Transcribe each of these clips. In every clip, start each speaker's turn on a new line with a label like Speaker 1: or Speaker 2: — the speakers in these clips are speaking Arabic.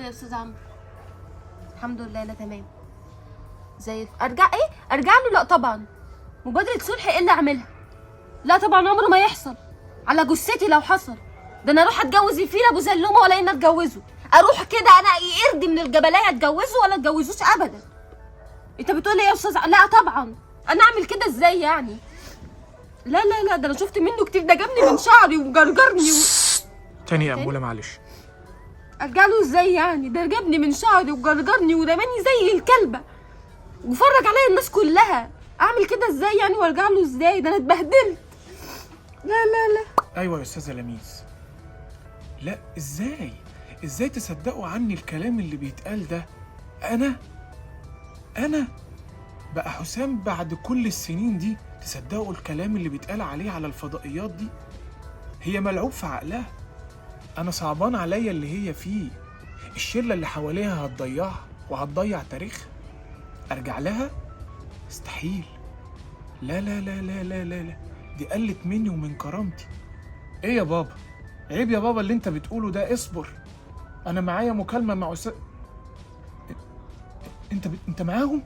Speaker 1: يا استاذ عمرو؟ الحمد لله انا تمام. زي ارجع له؟ لا طبعا. مبادره صلح ايه اللي اعملها؟ لا طبعا، عمره ما يحصل. على جثتي لو حصل. ده انا اروح اتجوز الفيل ابو زلومه ولا ان اتجوزه؟ اروح كده انا قرد من الجبلايه اتجوزه ولا اتجوزوش ابدا؟ انت بتقول ايه يا استاذ؟ لا طبعا. انا اعمل كده ازاي يعني؟ لا لا لا، ده انا شفت منه كتير. ده جابني من شعري وجرجرني
Speaker 2: تاني يا أمولة معلش.
Speaker 1: ارجع له ازاي يعني؟ ده جابني من شعري وجرجرني ورماني زي الكلبه وفرج عليا الناس كلها. اعمل كده ازاي يعني وارجع له ازاي؟ ده انا اتبهدلت. لا لا لا.
Speaker 2: أيوة يا أستاذة لميس. لا إزاي تصدقوا عني الكلام اللي بيتقال ده؟ أنا بقى حسام بعد كل السنين دي تصدقوا الكلام اللي بيتقال عليه على الفضائيات دي؟ هي ملعوب في عقلها. أنا صعبان عليا اللي هي فيه. الشلة اللي حواليها هتضيعها وهتضيع تاريخها. أرجع لها؟ استحيل. لا لا لا لا لا لا لا، دي قلت مني ومن كرامتي. إيه يا بابا؟ عيب يا بابا اللي أنت بتقوله ده. اصبر، أنا معايا مكالمة مع أنت معاهم؟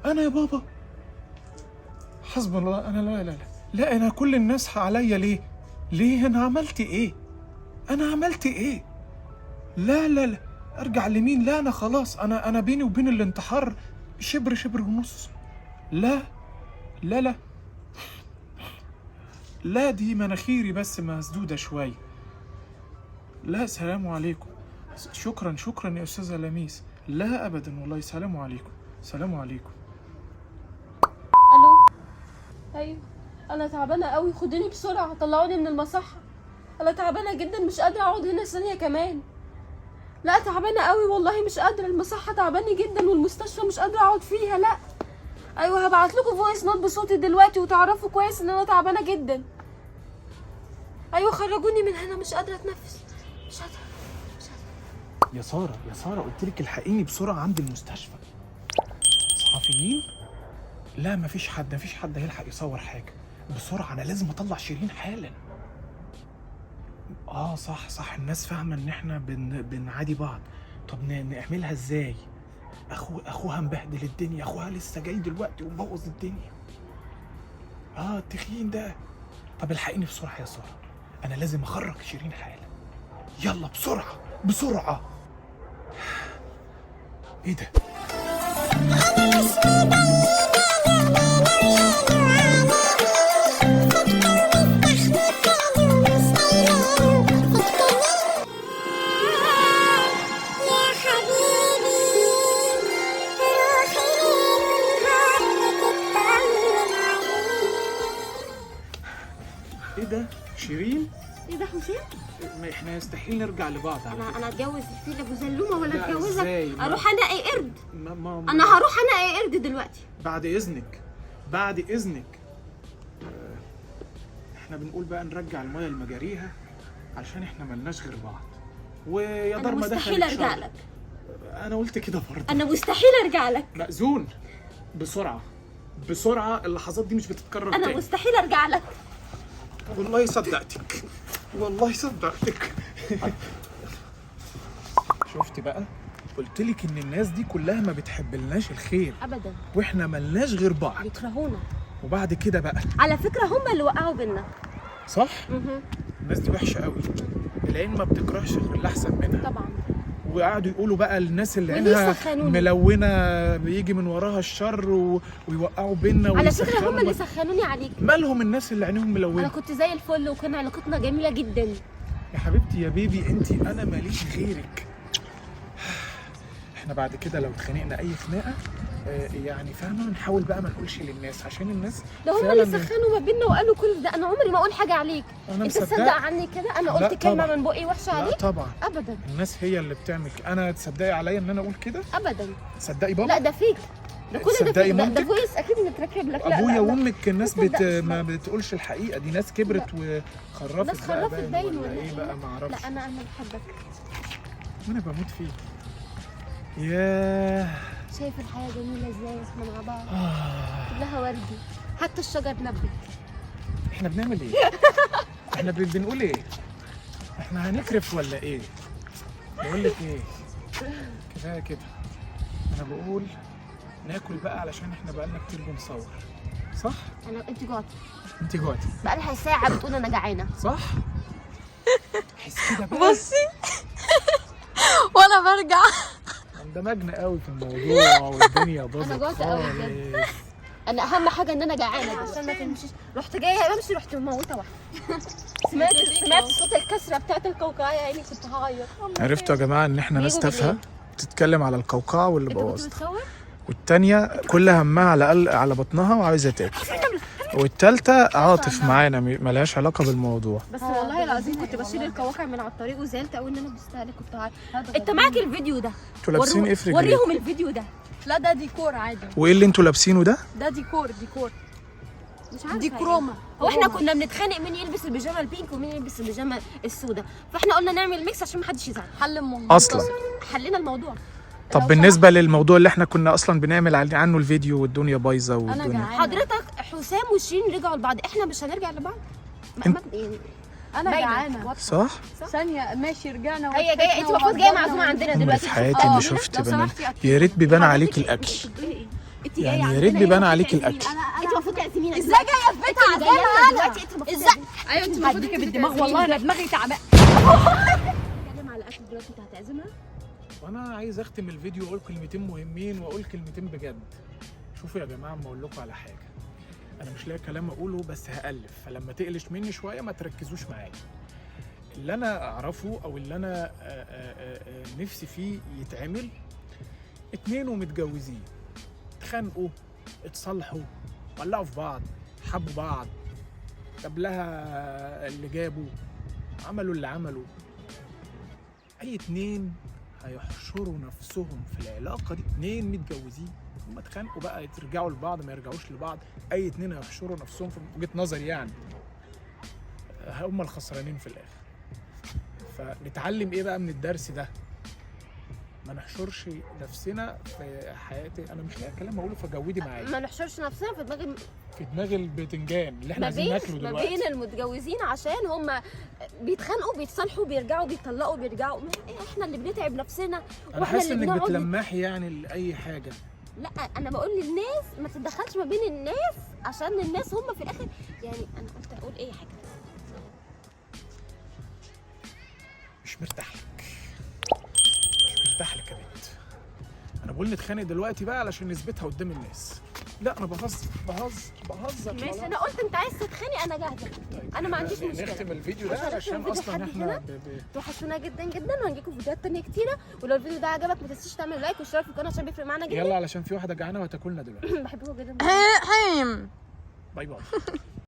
Speaker 2: أنا يا بابا؟ حسبي الله. أنا لا لا لا لا، أنا كل الناس عليا ليه؟ أنا عملت إيه؟ لا لا لا، أرجع لمين؟ لا أنا خلاص، أنا بيني وبين الانتحار شبر ونص. لا لا لا لا، دي مناخيري بس مسدودة شوية. لا، سلام عليكم. شكرا يا أستاذة لميس. لا أبدا والله. سلام عليكم.
Speaker 1: الو. ايوه انا تعبانه قوي، خدوني بسرعه، طلعوني من المصحه. انا تعبانه جدا، مش قادره اقعد هنا ثانيه كمان. لا تعبانه قوي والله، مش قادره. المصحه تعباني جدا والمستشفى مش قادره اقعد فيها. لا ايوه، هبعت لكم فويس نوت بصوتي دلوقتي وتعرفوا كويس ان انا تعبانه جدا. ايوه خرجوني من هنا، مش قادره اتنفس. مش قادره.
Speaker 2: يا سارة قلت لك الحقيني بسرعة عند المستشفى. صحفيين؟ لا مفيش حد هيلحق يصور حاجة. بسرعة أنا لازم أطلع شيرين حالا. صح، الناس فاهمة إن إحنا بنعادي بعض. طب نعملها إزاي؟ أخوها مبهدل الدنيا، أخوها لسه جاي دلوقتي ومبوظ الدنيا. التخين ده. طب الحقيني بسرعة يا سارة، أنا لازم أخرج شيرين حالا. يلا بسرعة. إيه ده؟ ايه ده؟ شيرين؟
Speaker 1: ايه ده حسين؟
Speaker 2: ما احنا يستحيل نرجع لبعض.
Speaker 1: انا اتجوز الفيل ابو زلومه ولا
Speaker 2: لا،
Speaker 1: اتجوزك؟
Speaker 2: إزاي؟
Speaker 1: اروح انقي قرد.
Speaker 2: ما
Speaker 1: انا هروح انقي قرد دلوقتي.
Speaker 2: بعد اذنك. احنا بنقول بقى نرجع الميه لمجاريها علشان احنا ملناش غير بعض. ويا دار ما دخلت
Speaker 1: مستحيل ارجع لك.
Speaker 2: انا قلت كده برضه.
Speaker 1: انا مستحيل ارجع لك.
Speaker 2: مأذون. بسرعه، اللحظات دي مش بتتكرر تاني.
Speaker 1: انا مستحيل ارجع لك.
Speaker 2: والله صدقتك. شفتي بقى؟ قلت لك ان الناس دي كلها ما بتحبلناش الخير
Speaker 1: ابدا،
Speaker 2: واحنا ملناش غير بعض.
Speaker 1: بيكرهونا.
Speaker 2: وبعد كده بقى
Speaker 1: على فكره هم اللي وقعوا بينا.
Speaker 2: صح؟ الناس دي وحشه قوي. العين ما بتكرهش غير اللي احسن منها.
Speaker 1: طبعا.
Speaker 2: وقعدوا يقولوا بقى الناس اللي عينها ملونه بيجي من وراها الشر ويوقعوا بينا.
Speaker 1: على فكره هم اللي سخنوني عليك.
Speaker 2: مالهم الناس اللي عينيهم ملونه؟
Speaker 1: انا كنت زي الفل وكان علاقتنا جميله جدا.
Speaker 2: يا حبيبتي يا بيبي انا ماليش غيرك. احنا بعد كده لو اتخانقنا اي خناقه يعني فاهمه، نحاول بقى ما نقولش للناس عشان الناس
Speaker 1: ده هم اللي سخنوا ما بيننا وقالوا كل ده. انا عمري ما اقول حاجه عليك.
Speaker 2: انت
Speaker 1: تصدق عني كده انا قلت كلمه من بقي وحشه عليك؟
Speaker 2: لا طبعا
Speaker 1: ابدا.
Speaker 2: الناس هي اللي بتعمل. انا تصدقي عليا ان انا اقول كده؟
Speaker 1: ابدا.
Speaker 2: تصدقي بابا؟
Speaker 1: لا ده فيك. ده كل ده فيك. ده فويس اكيد متركب لك. لا
Speaker 2: ابويا وامك الناس ما بتقولش الحقيقه. دي ناس كبرت وخرفت.
Speaker 1: ناس خرفت باين
Speaker 2: ولا ايه بقى؟ ما اعرفش.
Speaker 1: لا انا بحبك.
Speaker 2: وانا بموت فيك. ياه،
Speaker 1: شايف الحياه جميله ازاي واحنا مع بعض؟ كلها وردي، حتى الشجر نبت.
Speaker 2: احنا بنعمل ايه؟ احنا بنقول ايه؟ احنا هنكرف ولا ايه؟ بقول لك ايه، كفايه كده. انا بقول ناكل بقى علشان احنا بقالنا كتير بنصور، صح؟
Speaker 1: انت جوعتي؟
Speaker 2: انت جوعتي
Speaker 1: بقالها ساعه بتقول انا جعانه،
Speaker 2: صح؟ حس كده بقى.
Speaker 3: بصي وانا برجع
Speaker 2: اندمجنا قوي في الموضوع والدنيا باظت
Speaker 1: أنا جوعت قوي
Speaker 2: خالص.
Speaker 1: انا اهم حاجه ان انا جعانه عشان ما تمشيش. رحت جايه بمشي رحت مموته واحده. سمعت صوت الكسره بتاعت القوقعه يا عيني كنت هعيط.
Speaker 2: عرفتوا يا جماعه ان احنا ناس تافهه بتتكلم على القوقعه واللي
Speaker 1: انت كنت
Speaker 2: بوظت،
Speaker 1: بتصور؟
Speaker 2: والتانيه كل همها على بطنها وعايزه تاكل، والتالتة عاطف معانا ملهاش علاقه بالموضوع.
Speaker 1: بس والله العظيم كنت بشيل القواقع من على الطريق وزعلت قوي ان انا بصيت عليك كنت هعيط. انت معاك الفيديو ده؟
Speaker 2: انتوا لابسين ايه في رجليكم؟
Speaker 1: وريهم الفيديو ده.
Speaker 3: لا ده ديكور عادي،
Speaker 2: وايه اللي انتوا لابسينه ده؟
Speaker 3: ده ديكور
Speaker 1: مش عارفه
Speaker 3: دي كروما.
Speaker 1: هو احنا كنا بنتخانق مين يلبس البيجامه البينك ومين يلبس البيجامه السوداء، فاحنا قلنا نعمل ميكس عشان ما حدش يزعل.
Speaker 3: حل منتصر
Speaker 2: اصلا
Speaker 1: حلينا الموضوع.
Speaker 2: طب بالنسبه للموضوع اللي احنا كنا اصلا بنعمل عنه الفيديو والدنيا بايظه والدنيا
Speaker 3: جعانة.
Speaker 1: حضرتك حسام وشيرين رجعوا لبعض، احنا مش هنرجع لبعض. يعني
Speaker 3: انا
Speaker 1: باينة،
Speaker 3: جعانه.
Speaker 1: واضحة.
Speaker 2: صح؟
Speaker 3: ثانيه ماشي رجعنا
Speaker 1: هي جايه، انت المفروض جايه معزومه عندنا
Speaker 2: عمري
Speaker 1: دلوقتي.
Speaker 2: في حياتي ما شفت بنات، يا ريت بيبان عليك الاكل، يعني يا ريت بيبان عليك الاكل.
Speaker 1: انت المفروض تعزمينا.
Speaker 3: ازاي جايه في بيتها عزامه
Speaker 1: دلوقتي انت المفروض
Speaker 3: ازاي؟ ايوه انت المفروض تجيبي بالدماغ، والله انا دماغي تعبانه.
Speaker 1: بتتكلم على الاكل دلوقتي، انت هتعزمها؟
Speaker 2: وانا عايز اختم الفيديو واقول كلمتين مهمين واقول كلمتين بجد. شوفوا يا جماعه، اما اقول لكم على حاجه، انا مش لاقي كلام اقوله بس هالف، فلما تقلش مني شويه ما تركزوش معايا. اللي انا اعرفه او اللي انا نفسي فيه يتعمل، اتنين ومتجوزين اتخانقوا اتصالحوا ولعوا في بعض حبوا بعض، قبلها اللي جابوا عملوا اللي عملوا، اي اتنين هيحشروا نفسهم في العلاقه دي، اتنين متجوزين هما اتخانقوا بقى يرجعوا لبعض ما يرجعوش لبعض، اي اتنين هيحشروا نفسهم في وجهه نظري يعني هما الخسرانين في الاخر. فنتعلم ايه بقى من الدرس ده؟ ما نحشرش نفسنا في حياتي. انا مش لاقي كلام اقوله فجودي معايا.
Speaker 1: ما نحشرش نفسنا في
Speaker 2: دماغ البتنجان اللي احنا
Speaker 1: ما
Speaker 2: عايزين ناكله
Speaker 1: بين
Speaker 2: دلوقتي.
Speaker 1: المتجوزين عشان هم بيتخانقوا بيتصالحوا بيرجعوا بيطلقوا بيرجعوا، احنا اللي بنتعب نفسنا
Speaker 2: انا
Speaker 1: واحنا
Speaker 2: حاسس
Speaker 1: اللي
Speaker 2: انك
Speaker 1: بنقعد.
Speaker 2: بتلمحي يعني لاي حاجه.
Speaker 1: لا انا بقول للناس ما تتدخلش ما بين الناس عشان الناس هم في الاخر يعني. انا قلت اقول اي حاجه.
Speaker 2: مش مرتاح لك، مش مرتاح لك يا بنت. انا بقول نتخانق دلوقتي بقى علشان نثبتها قدام الناس. لا انا بهزر
Speaker 1: ماشي انا قلت انت عايز تتخانق انا جاهزه.
Speaker 2: طيب
Speaker 1: انا ما عنديش مشكله.
Speaker 2: نختم الفيديو ده
Speaker 1: عشان
Speaker 2: علشان
Speaker 1: نختم الفيديو
Speaker 2: اصلا
Speaker 1: لحد
Speaker 2: احنا
Speaker 1: هنا. توحشونا جدا جدا وهنجيكم فيديوهات تانية كتيره، ولو الفيديو ده عجبك ما تنسيش تعمل لايك واشتراك في القناه عشان بيفرق معانا جدا.
Speaker 2: يلا علشان في واحده جعانه وهتاكلنا دلوقتي.
Speaker 1: بحبكم جدا.
Speaker 3: حيم
Speaker 2: باي باي.